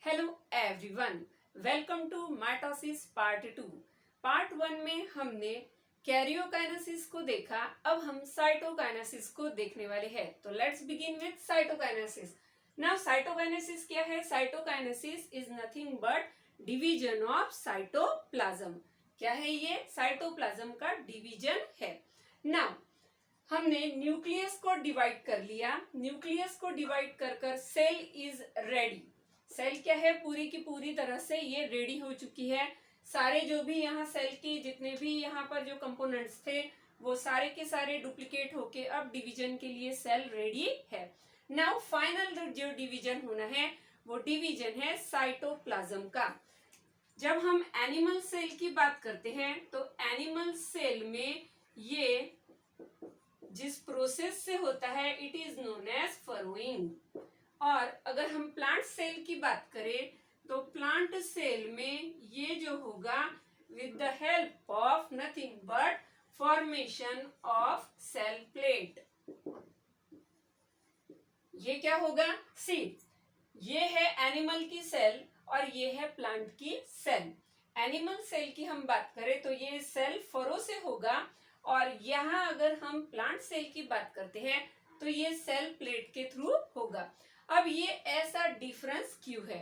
Hello everyone, welcome to mitosis part 2। Part 1 में हमने karyokinesis को देखा, अब हम साइटोकाइनेसिस को देखने वाले हैं। तो let's begin with cytokinesis. Now cytokinesis क्या है? Cytokinesis is nothing but division of cytoplasm. क्या है ये? साइटोप्लाज्म का डिवीजन है। नाउ हमने न्यूक्लियस को डिवाइड कर लिया। न्यूक्लियस को डिवाइड कर कर सेल इज रेडी। सेल क्या है? पूरी की पूरी तरह से ये रेडी हो चुकी है। सारे जो भी यहाँ सेल की जितने भी यहाँ पर जो कंपोनेंट्स थे वो सारे के सारे डुप्लीकेट होके अब डिवीजन के लिए सेल रेडी है। नाउ फाइनल जो डिवीजन होना है वो डिवीजन है साइटोप्लाज्म का। जब हम एनिमल सेल की बात करते हैं तो एनिमल सेल में ये जिस प्रोसेस से होता है इट इज नोन एज फरोइंग। और अगर हम प्लांट सेल की बात करें तो प्लांट सेल में ये जो होगा with the help of nothing but formation of cell plate. ये क्या होगा? सी, ये है एनिमल की सेल और ये है प्लांट की सेल। एनिमल सेल की हम बात करें तो ये सेल फरो से होगा और यहाँ अगर हम प्लांट सेल की बात करते हैं तो ये सेल प्लेट के थ्रू होगा। अब ये ऐसा डिफरेंस क्यों है?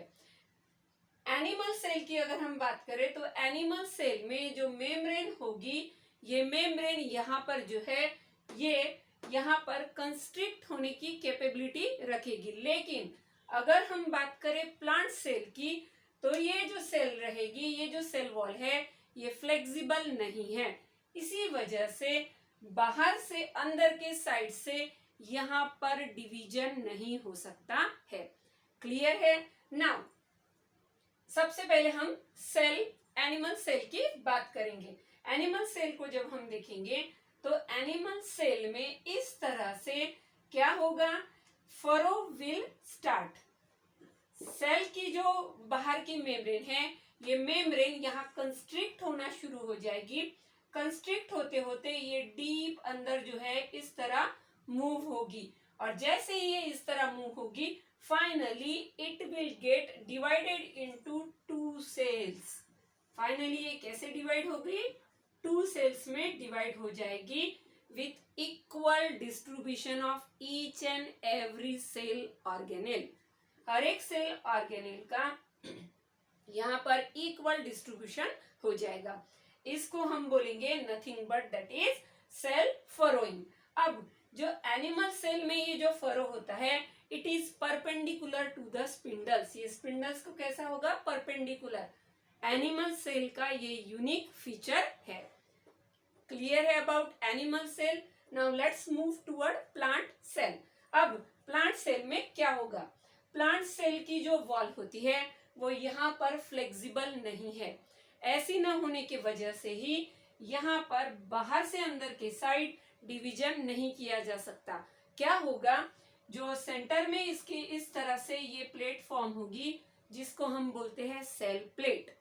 एनिमल सेल की अगर हम बात करें तो एनिमल सेल में जो मेम्ब्रेन होगी, ये मेम्ब्रेन यहाँ पर जो है ये यहाँ पर कंस्ट्रिक्ट होने की कैपेबिलिटी रखेगी। लेकिन अगर हम बात करें प्लांट सेल की तो ये जो सेल रहेगी, ये जो सेल वॉल है ये फ्लेक्सिबल नहीं है। इसी वजह से बाहर से अंदर के साइड से यहाँ पर डिवीजन नहीं हो सकता है। क्लियर है? नाउ सबसे पहले हम सेल, एनिमल सेल की बात करेंगे। एनिमल सेल को जब हम देखेंगे तो एनिमल सेल में इस तरह से क्या होगा? Furrow will start. सेल की जो बाहर की मेम्ब्रेन है ये मेम्ब्रेन यहाँ कंस्ट्रिक्ट होना शुरू हो जाएगी। कंस्ट्रिक्ट होते होते ये डीप अंदर जो है इस तरह मूव होगी और जैसे ये इस तरह मूव होगी finally it will get divided into two cells. Finally ये कैसे डिवाइड होगी? टू सेल्स में डिवाइड हो जाएगी with equal distribution of each and every cell organelle. हर एक सेल ऑर्गेनेल का यहाँ पर इक्वल डिस्ट्रीब्यूशन हो जाएगा। इसको हम बोलेंगे nothing but that is cell furrowing. अब जो एनिमल सेल में ये जो फरो होता है it is perpendicular to the spindles. ये स्पिंडल्स को कैसा होगा? परपेंडिकुलर। एनिमल सेल का ये यूनिक फीचर है। क्लियर है about animal cell? Now let's move toward plant cell. अब प्लांट सेल में क्या होगा? प्लांट सेल की जो वॉल होती है वो यहाँ पर फ्लेक्सिबल नहीं है। ऐसी न होने की वजह से ही यहाँ पर बाहर से अंदर के साइड डिवीजन नहीं किया जा सकता। क्या होगा? जो सेंटर में इसके इस तरह से ये प्लेट फॉर्म होगी जिसको हम बोलते हैं सेल प्लेट।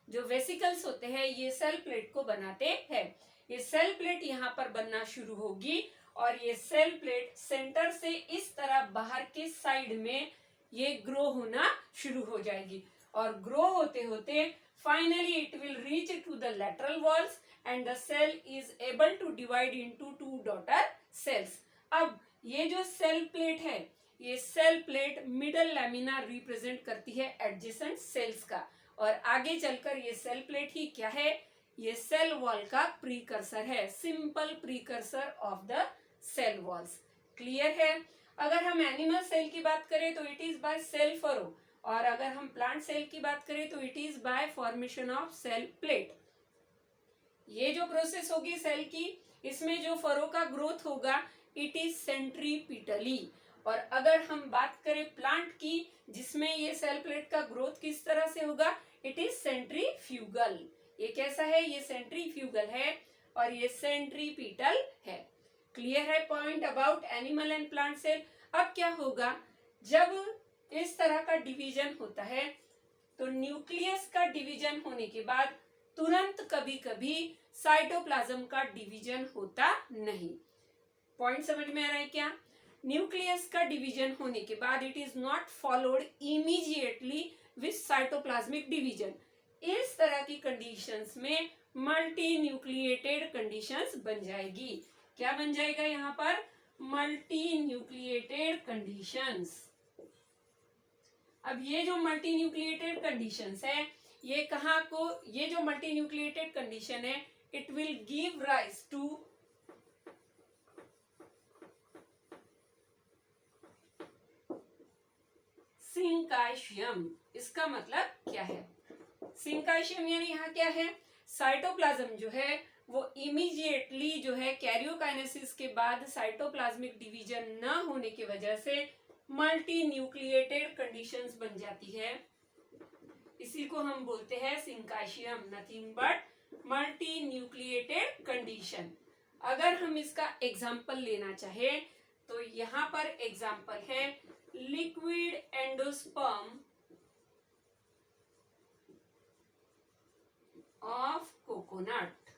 जो वेसिकल्स होते हैं ये सेल प्लेट को बनाते हैं। ये सेल प्लेट यहाँ पर बनना शुरू होगी और ये सेल प्लेट सेंटर से इस तरह बाहर के साइड में ये ग्रो होना शुरू हो जाएगी और ग्रो होते होते finally it will reach to the lateral walls and the cell is able to divide into two daughter cells। अब ये जो सेल प्लेट है ये cell plate middle lamina represent करती है एडजेसेंट सेल्स का और आगे चलकर ये सेल प्लेट ही क्या है? ये सेल वॉल का प्रीकर्सर है, simple precursor of the cell walls. Clear है? अगर हम एनिमल सेल की बात करें तो it is by cell furrow और अगर हम प्लांट सेल की बात करें तो it is by formation of cell plate. ये जो प्रोसेस होगी सेल की, इसमें जो फरो का ग्रोथ होगा इट इज सेंट्रीपिटली। और अगर हम बात करें प्लांट की जिसमें ये सेल प्लेट का ग्रोथ किस तरह से होगा, इट इज सेंट्रीफ्यूगल। ये कैसा है? ये सेंट्रीफ्यूगल है और ये सेंट्रीपिटल है। क्लियर है point about animal and plant cell? अब क्या होगा जब इस तरह का डिवीजन होता है तो न्यूक्लियस का डिवीजन होने के बाद तुरंत कभी कभी साइटोप्लाज्म का डिवीजन होता नहीं। पॉइंट समझ में आ रहा है क्या? न्यूक्लियस का डिवीजन होने के बाद it is not followed immediately with cytoplasmic division. इस तरह की कंडीशंस में मल्टी न्यूक्लिएटेड कंडीशंस बन जाएगी। क्या बन जाएगा यहाँ पर? Multi nucleated conditions. अब ये जो मल्टी न्यूक्लिएटेड कंडीशंस है, ये कहाँ को, ये जो मल्टी न्यूक्लिएटेड कंडीशन है, it will give rise to syncytium. इसका मतलब क्या है? सिंकाइशियम यानी यहाँ क्या है? साइटोप्लाज्म जो है वो इमीडिएटली जो है कैरियोकाइनेसिस के बाद साइटोप्लाज्मिक डिवीजन न होने की वजह से मल्टी न्यूक्लिएटेड कंडीशंस बन जाती है। इसी को हम बोलते हैं syncytium, nothing but multi nucleated condition. अगर हम इसका एग्जाम्पल लेना चाहे तो यहाँ पर एग्जाम्पल है liquid endosperm of coconut.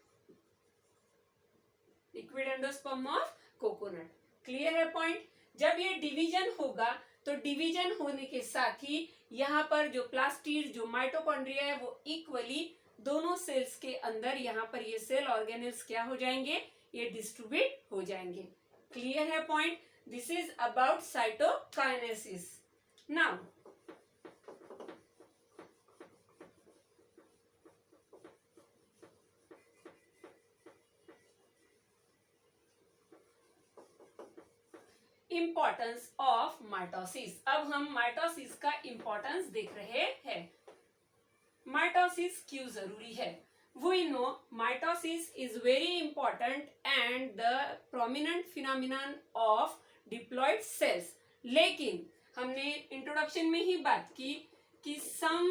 Liquid endosperm of coconut. Clear है पॉइंट? जब ये डिवीजन होगा तो डिवीजन होने के साथ ही यहाँ पर जो प्लास्टिड, जो माइटोकॉन्ड्रिया है, वो इक्वली दोनों सेल्स के अंदर यहाँ पर ये सेल ऑर्गेनेल्स क्या हो जाएंगे? ये डिस्ट्रीब्यूट हो जाएंगे। क्लियर है point? This is about cytokinesis. Now importance of mitosis. अब हम माइटोसिस का इंपॉर्टेंस देख रहे हैं। माइटोसिस क्यों जरूरी है? We know mitosis is very important and the prominent phenomenon of diploid cells। लेकिन हमने इंट्रोडक्शन में ही बात की कि some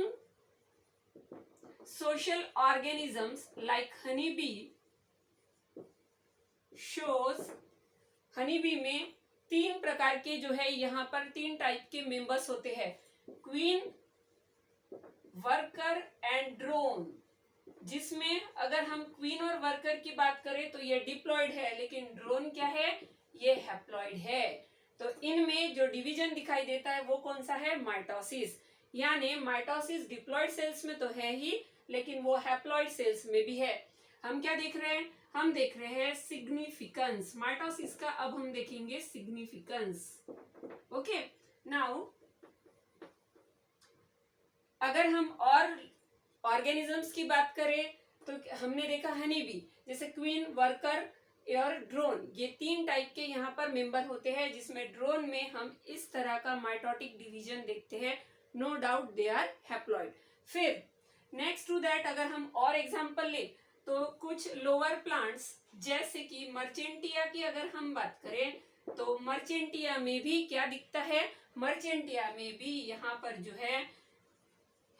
social organisms like honeybee shows, honeybee में 3 प्रकार के जो है यहाँ पर 3 टाइप के मेंबर्स होते हैं, क्वीन, वर्कर एंड ड्रोन। जिसमें अगर हम क्वीन और वर्कर की बात करें तो ये डिप्लॉयड है, लेकिन ड्रोन क्या है? ये हैप्लॉयड है। तो इनमें जो डिवीजन दिखाई देता है वो कौन सा है? माइटोसिस। यानी माइटोसिस डिप्लॉयड सेल्स में तो है ही, लेकिन वो हैप्लॉयड सेल्स में भी है। हम क्या देख रहे हैं? हम देख रहे हैं सिग्निफिकेंस। माइटोसिस का अब हम देखेंगे सिग्निफिकेंस। ओके, नाउ अगर हम और ऑर्गेनिजम्स की बात करें तो हमने देखा हनी बी, जैसे क्वीन, वर्कर और ड्रोन, ये 3 टाइप के यहाँ पर मेंबर होते हैं, जिसमें ड्रोन में हम इस तरह का माइटोटिक डिवीजन देखते हैं। No doubt they are haploid. फिर नेक्स्ट टू दैट अगर हम और एग्जांपल ले तो कुछ लोअर प्लांट्स जैसे कि मर्चेंटिया की अगर हम बात करें तो मर्चेंटिया में भी क्या दिखता है? मर्चेंटिया में भी यहाँ पर जो है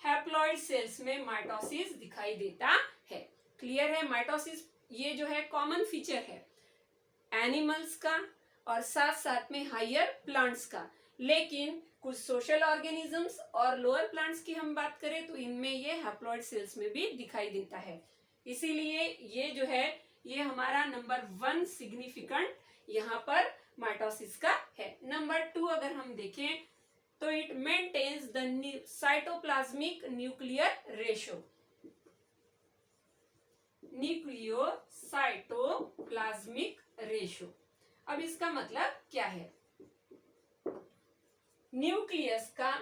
हैप्लॉइड सेल्स में माइटोसिस दिखाई देता है। क्लियर है? माइटोसिस ये जो है कॉमन फीचर है एनिमल्स का और साथ साथ में हायर प्लांट्स का। लेकिन कुछ सोशल ऑर्गेनिजम्स और लोअर प्लांट्स की हम बात करें तो इनमें ये हैप्लॉइड सेल्स में भी दिखाई देता है। इसीलिए ये जो है ये हमारा नंबर 1 सिग्निफिकेंट यहाँ पर माइटोसिस का है। नंबर 2 अगर हम देखें तो it maintains the cytoplasmic nuclear ratio. Nucleo cytoplasmic ratio, अब इसका मतलब क्या है? न्यूक्लियस का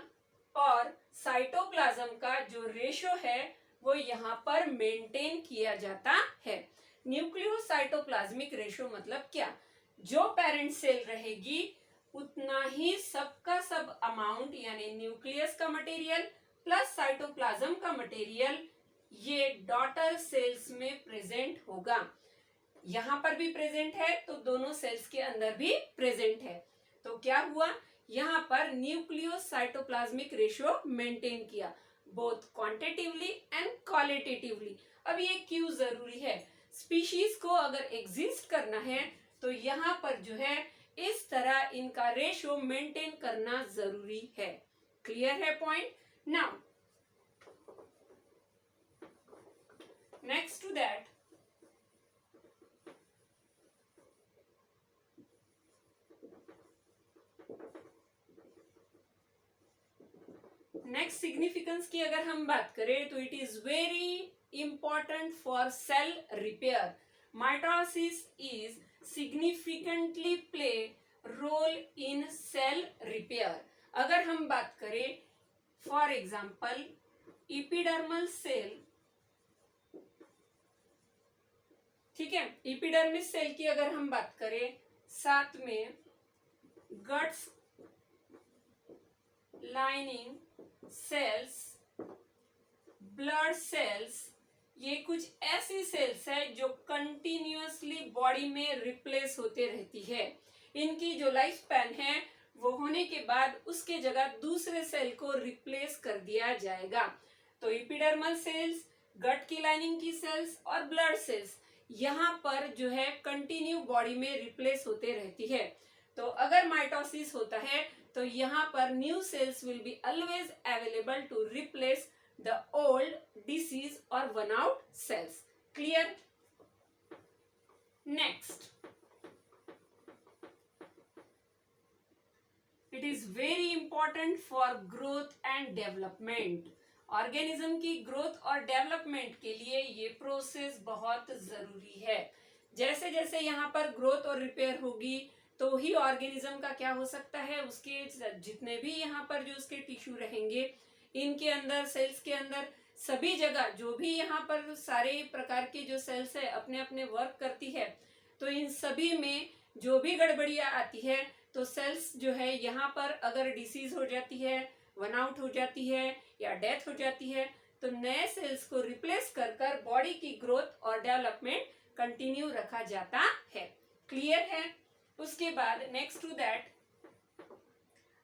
और साइटोप्लाज्म का जो रेशो है वो यहाँ पर मेंटेन किया जाता है। न्यूक्लियो साइटोप्लाज्मिक रेशो मतलब क्या? जो पेरेंट सेल रहेगी उतना ही सबका सब अमाउंट यानी न्यूक्लियस का मटेरियल प्लस साइटोप्लाज्म का मटेरियल ये डॉटर सेल्स में प्रेजेंट होगा। यहाँ पर भी प्रेजेंट है तो दोनों सेल्स के अंदर भी प्रेजेंट है। तो क्या हुआ? यहाँ पर न्यूक्लियो साइटोप्लाज्मिक रेशियो मेंटेन किया बोथ क्वांटिटेटिवली एंड क्वालिटेटिवली। अब ये क्यों जरूरी है? स्पीशीज को अगर एग्जिस्ट करना है तो यहाँ पर जो है इस तरह इनका रेशियो मेंटेन करना जरूरी है। क्लियर है point? Now next to that next significance की अगर हम बात करें तो it is very important for cell repair. Mitosis is significantly play role in cell repair. अगर हम बात करें फॉर एग्जाम्पल इपिडर्मल सेल, ठीक है, इपिडर्मिस सेल की अगर हम बात करें, साथ में guts lining cells, blood cells, ये कुछ ऐसी सेल्स है जो कंटिन्यूअसली बॉडी में रिप्लेस होते रहती है. इनकी जो लाइफ स्पैन है वो होने के बाद उसके जगह दूसरे सेल को रिप्लेस कर दिया जाएगा. तो इपिडर्मल सेल्स, गट की लाइनिंग की सेल्स और ब्लड सेल्स यहाँ पर जो है कंटिन्यू बॉडी में रिप्लेस होते रहती है. तो अगर माइटोसिस होता है तो यहाँ पर new cells will be always available to replace the old disease और worn out cells. Clear? Next, it is very important for growth and development. Organism की ग्रोथ और डेवलपमेंट के लिए ये प्रोसेस बहुत जरूरी है. जैसे जैसे यहाँ पर ग्रोथ और रिपेयर होगी तो ही ऑर्गेनिज्म का क्या हो सकता है, उसके जितने भी यहाँ पर जो उसके टिश्यू रहेंगे, इनके अंदर, सेल्स के अंदर, सभी जगह जो भी यहाँ पर सारे प्रकार के जो सेल्स है अपने अपने वर्क करती है, तो इन सभी में जो भी गड़बड़ियाँ आती है तो सेल्स जो है यहाँ पर अगर डिसीज हो जाती है, वन आउट हो जाती है या डेथ हो जाती है, तो नए सेल्स को रिप्लेस कर कर बॉडी की ग्रोथ और डेवलपमेंट कंटिन्यू रखा जाता है. क्लियर है? उसके बाद नेक्स्ट टू दैट,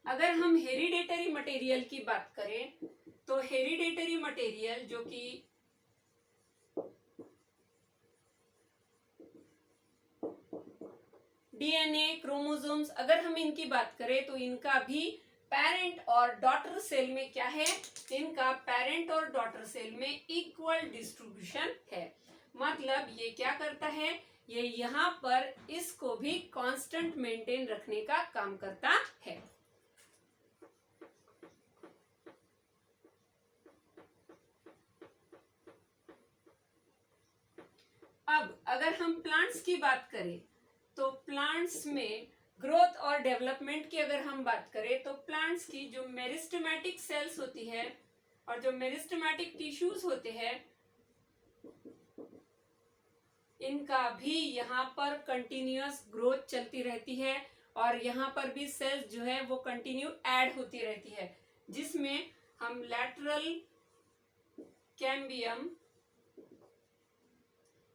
अगर हम हेरिडेटरी मटेरियल की बात करें तो हेरिडेटरी मटेरियल जो कि डीएनए, क्रोमोसोम्स, अगर हम इनकी बात करें तो इनका भी पेरेंट और डॉटर सेल में क्या है, इनका पेरेंट और डॉटर सेल में इक्वल डिस्ट्रीब्यूशन है. मतलब ये क्या करता है, ये यहाँ पर इसको भी कांस्टेंट मेंटेन रखने का काम करता है. अब अगर हम प्लांट्स की बात करें तो प्लांट्स में ग्रोथ और डेवलपमेंट की अगर हम बात करें तो प्लांट्स की जो मेरिस्टेमेटिक सेल्स होती है और जो मेरिस्टेमेटिक टिश्यूज होते हैं, इनका भी यहाँ पर कंटिन्यूअस ग्रोथ चलती रहती है और यहाँ पर भी सेल्स जो है वो कंटिन्यू ऐड होती रहती है, जिसमें हम लैटरल कैम्बियम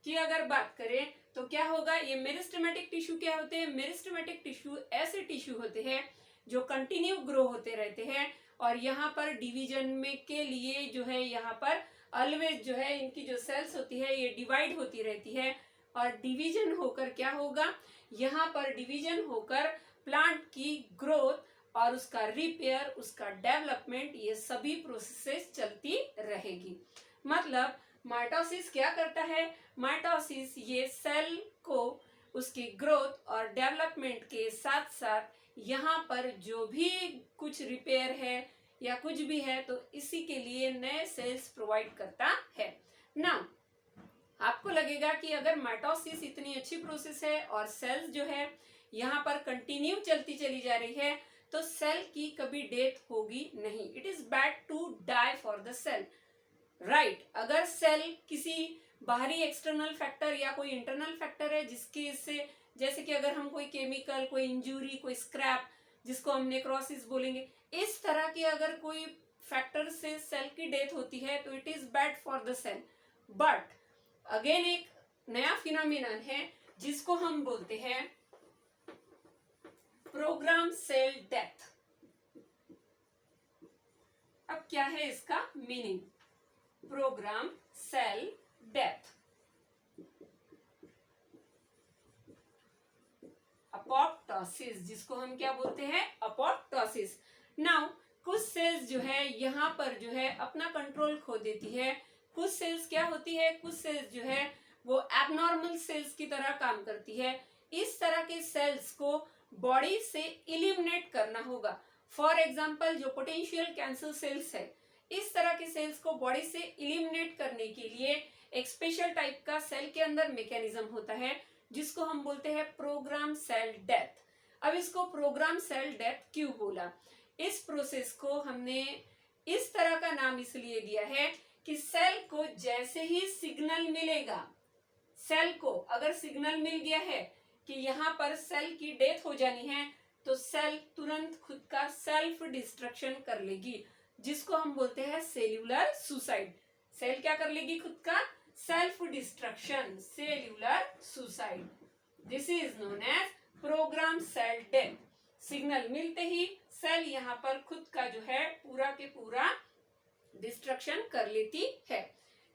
की अगर बात करें तो क्या होगा, ये मेरिस्टेमेटिक टिश्यू क्या होते हैं, मेरिस्टेमेटिक टिश्यू ऐसे टिश्यू होते हैं जो कंटिन्यू ग्रो होते रहते हैं और यहाँ पर डिवीजन में के लिए जो है यहाँ पर ऑलवेज जो है इनकी जो सेल्स होती है ये डिवाइड होती रहती है और डिवीजन होकर क्या होगा, यहाँ पर डिवीजन होकर प्लांट की ग्रोथ और उसका रिपेयर, उसका डेवलपमेंट, ये सभी प्रोसेसेस चलती रहेगी. मतलब माइटोसिस क्या करता है, माइटोसिस ये सेल को उसकी ग्रोथ और डेवलपमेंट के साथ साथ यहाँ पर जो भी कुछ रिपेयर है या कुछ भी है तो इसी के लिए नए सेल्स प्रोवाइड करता है. नाउ आपको लगेगा कि अगर माइटोसिस इतनी अच्छी प्रोसेस है और सेल्स जो है यहाँ पर कंटिन्यू चलती चली जा रही है तो सेल की कभी डेथ होगी नहीं. It is bad to die for the cell, right. अगर सेल किसी बाहरी एक्सटर्नल फैक्टर या कोई इंटरनल फैक्टर है जिसके से, जैसे कि अगर हम कोई केमिकल, कोई इंजुरी, कोई स्क्रैप जिसको हम नेक्रोसिस बोलेंगे, इस तरह के अगर कोई फैक्टर से सेल की डेथ होती है तो it is bad for the cell. But again एक नया फिनोमिनन है जिसको हम बोलते हैं प्रोग्राम सेल डेथ. अब क्या है इसका meaning, program cell death. Apoptosis, जिसको हम क्या बोलते हैं, अपोप्टोसिस. नाउ कुछ सेल्स जो है यहाँ पर जो है अपना कंट्रोल खो देती है, कुछ सेल्स क्या होती है, कुछ सेल्स जो है वो एबनॉर्मल सेल्स की तरह काम करती है. इस तरह के सेल्स को बॉडी से इलिमिनेट करना होगा. फॉर एग्जाम्पल जो पोटेंशियल कैंसर सेल्स है, इस तरह के सेल्स को बॉडी से इलिमिनेट करने के लिए एक स्पेशल टाइप का सेल के अंदर मैकेनिज्म होता है जिसको हम बोलते हैं प्रोग्राम सेल डेथ। अब इसको प्रोग्राम सेल डेथ क्यों बोला? इस प्रोसेस को हमने इस तरह का नाम इसलिए दिया है कि सेल को जैसे ही सिग्नल मिलेगा, सेल को अगर सिग्नल मिल गया है कि यहाँ पर सेल की डेथ हो जानी है, तो सेल तुरंत खुद का सेल्फ डिस्ट्रक्शन कर लेगी, जिसको हम बोलते हैं सेल्यूलर सुसाइड। सेल क्या कर लेगी? खुद का self destruction, cellular suicide. This is known as program cell death. Signal मिलते ही सेल यहाँ पर खुद का जो है पूरा के पूरा डिस्ट्रक्शन कर लेती है।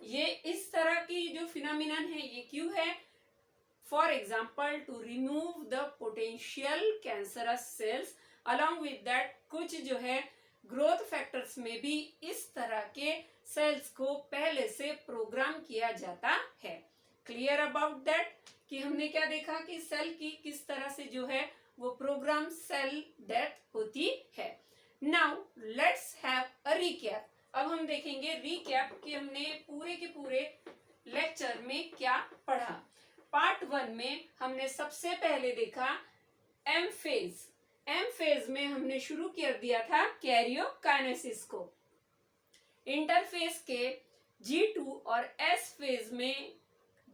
ये इस तरह की जो फिनोमिनन है ये क्यों है? For example to remove the potential cancerous cells, along with that कुछ जो है ग्रोथ फैक्टर्स में भी इस तरह के सेल्स को पहले से प्रोग्राम किया जाता है। क्लियर अबाउट दैट कि हमने क्या देखा कि सेल की किस तरह से जो है वो प्रोग्राम सेल डेथ होती है। Now let's have a recap. अब हम देखेंगे रिकैप कि हमने पूरे के पूरे लेक्चर में क्या पढ़ा। पार्ट 1 में हमने सबसे पहले देखा एम फेज। एम फेज में हमने शुरू कर दिया था कैरियोकाइनेसिस को। इंटरफेज के G2 और S फेज में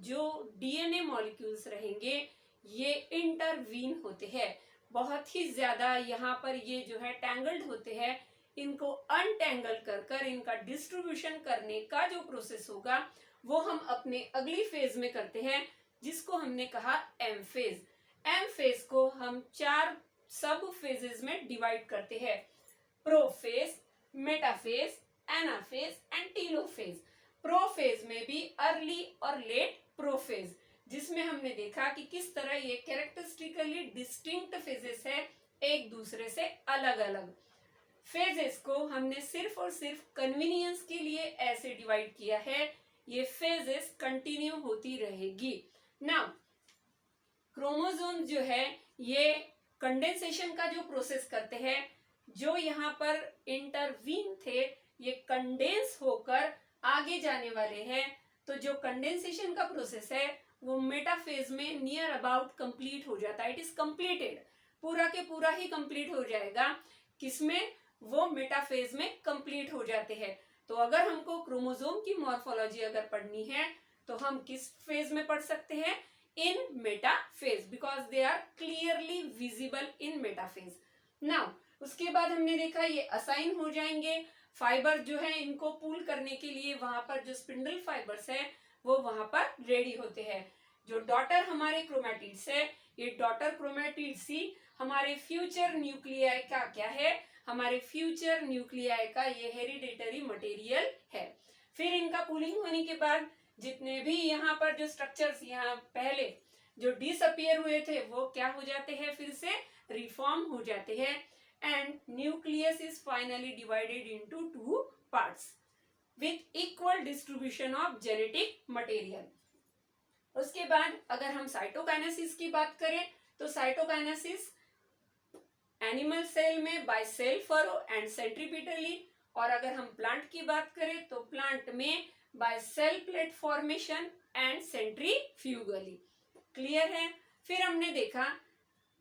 जो डीएनए मॉलिक्यूल्स रहेंगे ये इंटरवीन होते हैं, बहुत ही ज्यादा यहाँ पर ये जो है टैंगल्ड होते हैं। इनको अनटैंगल कर कर इनका डिस्ट्रीब्यूशन करने का जो प्रोसेस होगा वो हम अपने अगली फेज में करते हैं, जिसको हमने कहा एम फेज। एम फेज को हम 4 सब फेजेस में डिवाइड करते हैं: prophase, metaphase, anaphase and telophase. Prophase में भी अर्ली और लेट प्रोफेज, जिसमें हमने देखा कि किस तरह ये कैरेक्टरिस्टिकली डिस्टिंक्ट फेजेस है, एक दूसरे से अलग अलग। फेजेस को हमने सिर्फ और सिर्फ कन्वीनियंस के लिए ऐसे डिवाइड किया है, ये फेजेस कंटिन्यू होती रहेगी। नाउ क्रोमोसोम जो है ये कंडेंसेशन का जो प्रोसेस करते हैं, जो यहाँ पर इंटरवीन थे ये कंडेंस होकर आगे जाने वाले हैं। तो जो कंडेंसेशन का प्रोसेस है वो मेटाफेज में नियर अबाउट कंप्लीट हो जाता है। इट इज कंप्लीटेड, पूरा के पूरा ही कंप्लीट हो जाएगा। किसमें? वो मेटाफेज में कंप्लीट हो जाते हैं। तो अगर हमको क्रोमोसोम की मॉर्फोलॉजी अगर पढ़नी है तो हम किस फेज में पढ़ सकते हैं? In metaphase, because they are clearly visible in metaphase. Now उसके बाद हमने देखा ये असाइन हो जाएंगे। फाइबर जो है इनको पूल करने के लिए वहां पर जो स्पिंडल फाइबर्स है वो वहां पर रेडी होते हैं। जो डॉटर हमारे क्रोमैटिड्स है, ये डॉटर क्रोमैटिड्स ही हमारे फ्यूचर न्यूक्लियाई का क्या है? हमारे फ्यूचर न्यूक्लियाई का ये हेरिडेटरी मटेरियल है। फिर इनका पूलिंग होने के बाद जितने भी यहाँ पर जो स्ट्रक्चर्स यहाँ पहले जो डिसअपियर हुए थे वो क्या हो जाते हैं? फिर से रिफॉर्म हो जाते हैं। And nucleus is finally divided into 2 parts with equal distribution of genetic material. उसके बाद अगर हम साइटोकाइनेसिस की बात करें तो साइटोकाइनेसिस एनिमल सेल में बाय सेल फरो एंड सेंट्रीपिटली, और अगर हम प्लांट की बात करें तो प्लांट में by cell plate formation and centrifugally. Clear है? फिर हमने देखा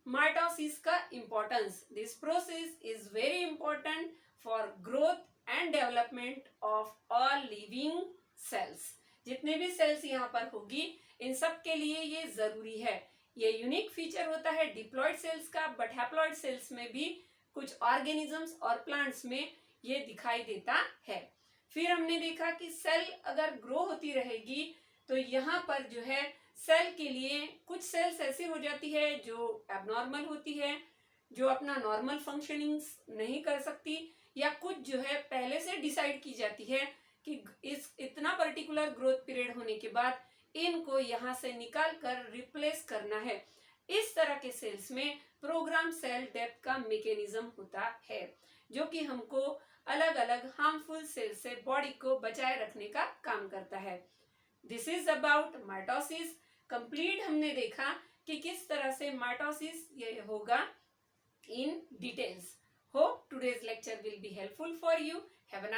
माइटोसिस का importance. This process is very important for growth and development of all living cells. जितने भी सेल्स यहाँ पर होगी इन सब के लिए ये जरूरी है। ये यूनिक फीचर होता है डिप्लॉयड सेल्स का, बट हैप्लॉयड सेल्स में भी कुछ ऑर्गेनिजम्स और प्लांट्स में ये दिखाई देता है। फिर हमने देखा कि सेल अगर ग्रो होती रहेगी तो यहाँ पर जो है सेल के लिए कुछ सेल्स ऐसी हो जाती है जो एबनॉर्मल होती है, जो अपना नॉर्मल फंक्शनिंग नहीं कर सकती, या कुछ जो है पहले से डिसाइड की जाती है कि इस इतना पर्टिकुलर ग्रोथ पीरियड होने के बाद इनको यहाँ से निकाल कर रिप्लेस करना है। इस तरह के सेल्स में प्रोग्राम सेल डेथ का मैकेनिज्म होता है, जो कि हमको अलग अलग हार्मफुल सेल से बॉडी को बचाए रखने का काम करता है। This is about mitosis. Complete हमने देखा कि किस तरह से माइटोसिस ये होगा in details. Hope today's lecture will be helpful for you. Have a nice